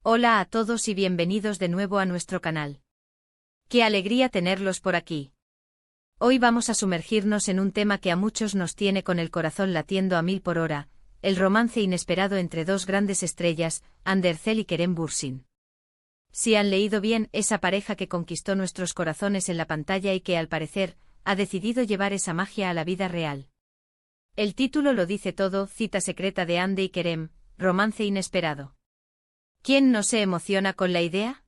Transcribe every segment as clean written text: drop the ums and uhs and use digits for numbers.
Hola a todos y bienvenidos de nuevo a nuestro canal. ¡Qué alegría tenerlos por aquí! Hoy vamos a sumergirnos en un tema que a muchos nos tiene con el corazón latiendo a 1000 por hora, el romance inesperado entre dos grandes estrellas, Andercel y Kerem Bürsin. Si han leído bien, esa pareja que conquistó nuestros corazones en la pantalla y que, al parecer, ha decidido llevar esa magia a la vida real. El título lo dice todo, cita secreta de Ande y Kerem, romance inesperado. ¿Quién no se emociona con la idea?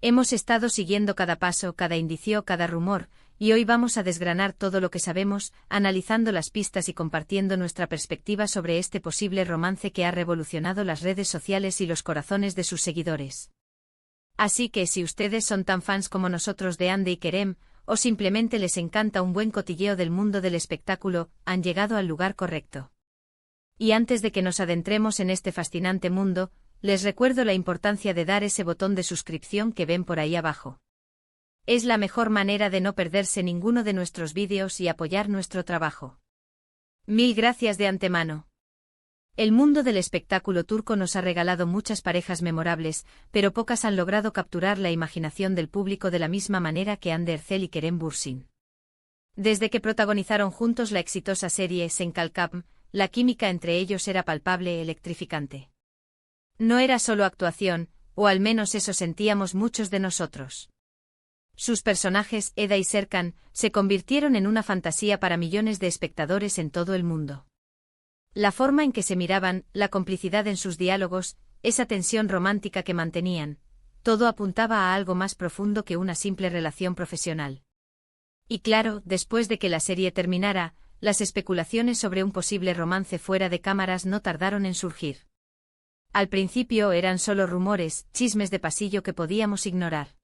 Hemos estado siguiendo cada paso, cada indicio, cada rumor, y hoy vamos a desgranar todo lo que sabemos, analizando las pistas y compartiendo nuestra perspectiva sobre este posible romance que ha revolucionado las redes sociales y los corazones de sus seguidores. Así que si ustedes son tan fans como nosotros de Ande y Kerem, o simplemente les encanta un buen cotilleo del mundo del espectáculo, han llegado al lugar correcto. Y antes de que nos adentremos en este fascinante mundo, les recuerdo la importancia de dar ese botón de suscripción que ven por ahí abajo. Es la mejor manera de no perderse ninguno de nuestros vídeos y apoyar nuestro trabajo. Mil gracias de antemano. El mundo del espectáculo turco nos ha regalado muchas parejas memorables, pero pocas han logrado capturar la imaginación del público de la misma manera que Andercel y Kerem Bürsin. Desde que protagonizaron juntos la exitosa serie Senkalkam, la química entre ellos era palpable, electrificante. No era solo actuación, o al menos eso sentíamos muchos de nosotros. Sus personajes, Eda y Serkan, se convirtieron en una fantasía para millones de espectadores en todo el mundo. La forma en que se miraban, la complicidad en sus diálogos, esa tensión romántica que mantenían, todo apuntaba a algo más profundo que una simple relación profesional. Y claro, después de que la serie terminara, las especulaciones sobre un posible romance fuera de cámaras no tardaron en surgir. Al principio eran solo rumores, chismes de pasillo que podíamos ignorar.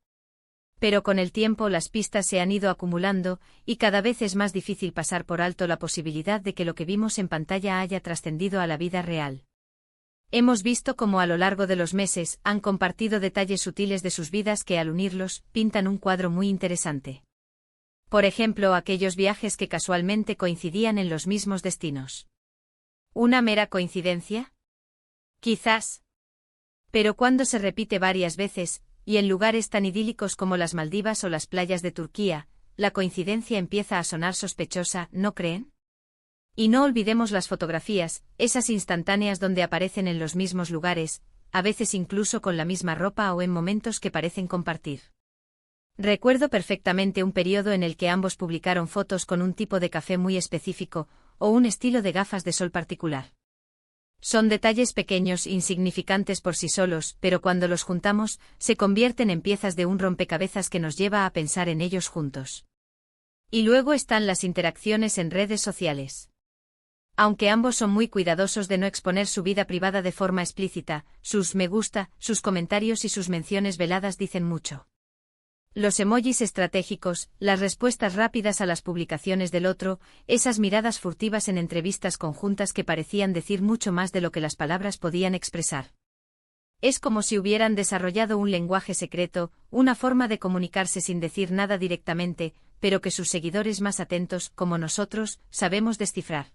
Pero con el tiempo las pistas se han ido acumulando, y cada vez es más difícil pasar por alto la posibilidad de que lo que vimos en pantalla haya trascendido a la vida real. Hemos visto cómo a lo largo de los meses han compartido detalles sutiles de sus vidas que al unirlos pintan un cuadro muy interesante. Por ejemplo, aquellos viajes que casualmente coincidían en los mismos destinos. ¿Una mera coincidencia? Quizás. Pero cuando se repite varias veces, y en lugares tan idílicos como las Maldivas o las playas de Turquía, la coincidencia empieza a sonar sospechosa, ¿no creen? Y no olvidemos las fotografías, esas instantáneas donde aparecen en los mismos lugares, a veces incluso con la misma ropa o en momentos que parecen compartir. Recuerdo perfectamente un periodo en el que ambos publicaron fotos con un tipo de café muy específico, o un estilo de gafas de sol particular. Son detalles pequeños, insignificantes por sí solos, pero cuando los juntamos, se convierten en piezas de un rompecabezas que nos lleva a pensar en ellos juntos. Y luego están las interacciones en redes sociales. Aunque ambos son muy cuidadosos de no exponer su vida privada de forma explícita, sus me gusta, sus comentarios y sus menciones veladas dicen mucho. Los emojis estratégicos, las respuestas rápidas a las publicaciones del otro, esas miradas furtivas en entrevistas conjuntas que parecían decir mucho más de lo que las palabras podían expresar. Es como si hubieran desarrollado un lenguaje secreto, una forma de comunicarse sin decir nada directamente, pero que sus seguidores más atentos, como nosotros, sabemos descifrar.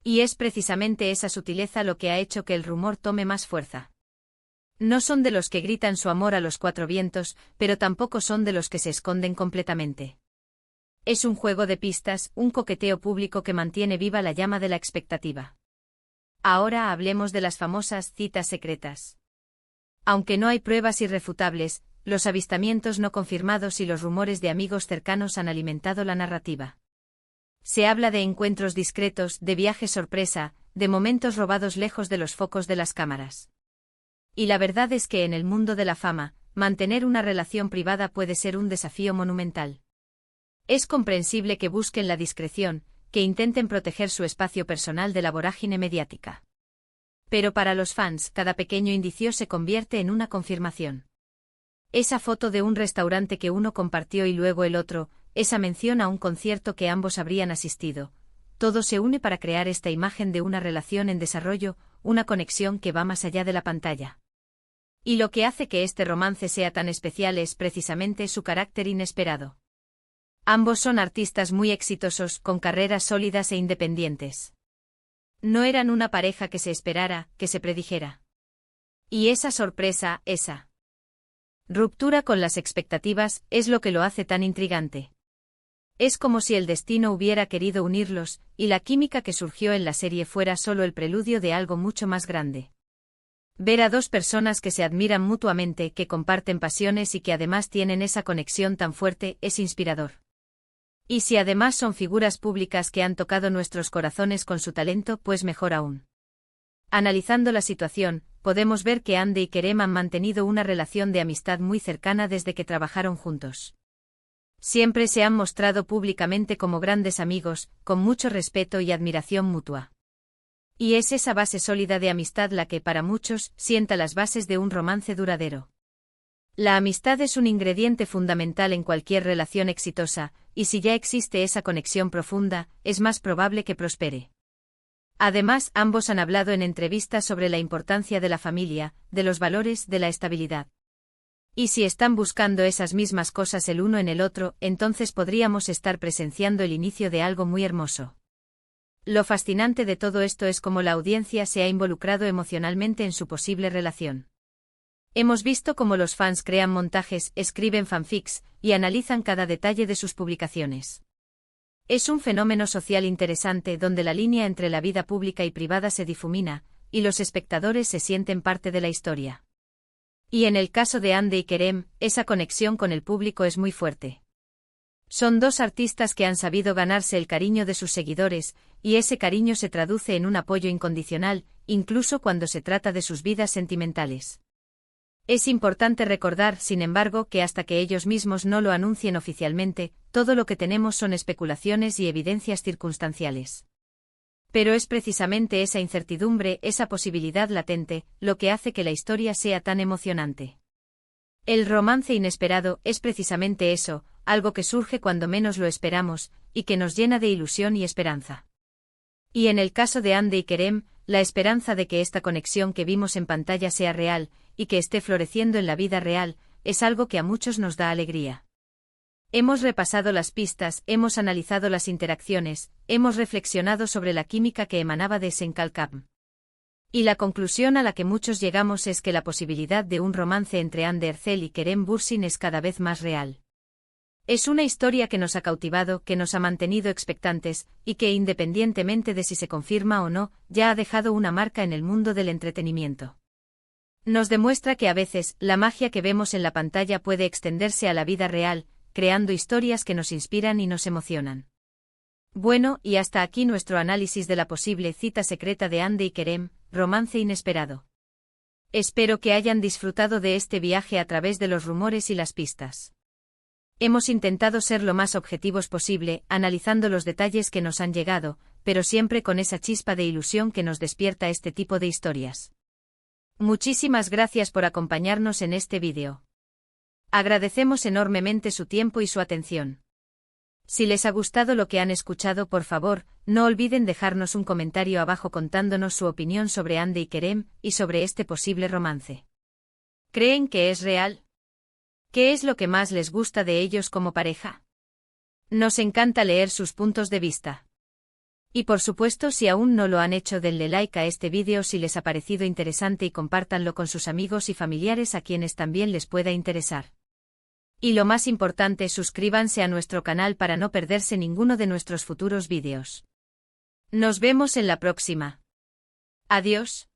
Y es precisamente esa sutileza lo que ha hecho que el rumor tome más fuerza. No son de los que gritan su amor a los cuatro vientos, pero tampoco son de los que se esconden completamente. Es un juego de pistas, un coqueteo público que mantiene viva la llama de la expectativa. Ahora hablemos de las famosas citas secretas. Aunque no hay pruebas irrefutables, los avistamientos no confirmados y los rumores de amigos cercanos han alimentado la narrativa. Se habla de encuentros discretos, de viajes sorpresa, de momentos robados lejos de los focos de las cámaras. Y la verdad es que en el mundo de la fama, mantener una relación privada puede ser un desafío monumental. Es comprensible que busquen la discreción, que intenten proteger su espacio personal de la vorágine mediática. Pero para los fans, cada pequeño indicio se convierte en una confirmación. Esa foto de un restaurante que uno compartió y luego el otro, esa mención a un concierto que ambos habrían asistido, todo se une para crear esta imagen de una relación en desarrollo, una conexión que va más allá de la pantalla. Y lo que hace que este romance sea tan especial es precisamente su carácter inesperado. Ambos son artistas muy exitosos, con carreras sólidas e independientes. No eran una pareja que se esperara, que se predijera. Y esa sorpresa, esa ruptura con las expectativas, es lo que lo hace tan intrigante. Es como si el destino hubiera querido unirlos, y la química que surgió en la serie fuera solo el preludio de algo mucho más grande. Ver a dos personas que se admiran mutuamente, que comparten pasiones y que además tienen esa conexión tan fuerte, es inspirador. Y si además son figuras públicas que han tocado nuestros corazones con su talento, pues mejor aún. Analizando la situación, podemos ver que Ande y Kerem han mantenido una relación de amistad muy cercana desde que trabajaron juntos. Siempre se han mostrado públicamente como grandes amigos, con mucho respeto y admiración mutua. Y es esa base sólida de amistad la que, para muchos, sienta las bases de un romance duradero. La amistad es un ingrediente fundamental en cualquier relación exitosa, y si ya existe esa conexión profunda, es más probable que prospere. Además, ambos han hablado en entrevistas sobre la importancia de la familia, de los valores, de la estabilidad. Y si están buscando esas mismas cosas el uno en el otro, entonces podríamos estar presenciando el inicio de algo muy hermoso. Lo fascinante de todo esto es cómo la audiencia se ha involucrado emocionalmente en su posible relación. Hemos visto cómo los fans crean montajes, escriben fanfics, y analizan cada detalle de sus publicaciones. Es un fenómeno social interesante donde la línea entre la vida pública y privada se difumina, y los espectadores se sienten parte de la historia. Y en el caso de Ande y Kerem, esa conexión con el público es muy fuerte. Son dos artistas que han sabido ganarse el cariño de sus seguidores, y ese cariño se traduce en un apoyo incondicional, incluso cuando se trata de sus vidas sentimentales. Es importante recordar, sin embargo, que hasta que ellos mismos no lo anuncien oficialmente, todo lo que tenemos son especulaciones y evidencias circunstanciales. Pero es precisamente esa incertidumbre, esa posibilidad latente, lo que hace que la historia sea tan emocionante. El romance inesperado es precisamente eso, algo que surge cuando menos lo esperamos, y que nos llena de ilusión y esperanza. Y en el caso de Ande y Kerem, la esperanza de que esta conexión que vimos en pantalla sea real, y que esté floreciendo en la vida real, es algo que a muchos nos da alegría. Hemos repasado las pistas, hemos analizado las interacciones, hemos reflexionado sobre la química que emanaba de Senkalkam. Y la conclusión a la que muchos llegamos es que la posibilidad de un romance entre Hande Erçel y Kerem Bürsin es cada vez más real. Es una historia que nos ha cautivado, que nos ha mantenido expectantes, y que independientemente de si se confirma o no, ya ha dejado una marca en el mundo del entretenimiento. Nos demuestra que a veces, la magia que vemos en la pantalla puede extenderse a la vida real, creando historias que nos inspiran y nos emocionan. Bueno, y hasta aquí nuestro análisis de la posible cita secreta de Ande y Kerem, romance inesperado. Espero que hayan disfrutado de este viaje a través de los rumores y las pistas. Hemos intentado ser lo más objetivos posible, analizando los detalles que nos han llegado, pero siempre con esa chispa de ilusión que nos despierta este tipo de historias. Muchísimas gracias por acompañarnos en este vídeo. Agradecemos enormemente su tiempo y su atención. Si les ha gustado lo que han escuchado, por favor, no olviden dejarnos un comentario abajo contándonos su opinión sobre Ande y Kerem, y sobre este posible romance. ¿Creen que es real? ¿Qué es lo que más les gusta de ellos como pareja? Nos encanta leer sus puntos de vista. Y por supuesto, si aún no lo han hecho, denle like a este vídeo si les ha parecido interesante y compártanlo con sus amigos y familiares a quienes también les pueda interesar. Y lo más importante, suscríbanse a nuestro canal para no perderse ninguno de nuestros futuros vídeos. Nos vemos en la próxima. Adiós.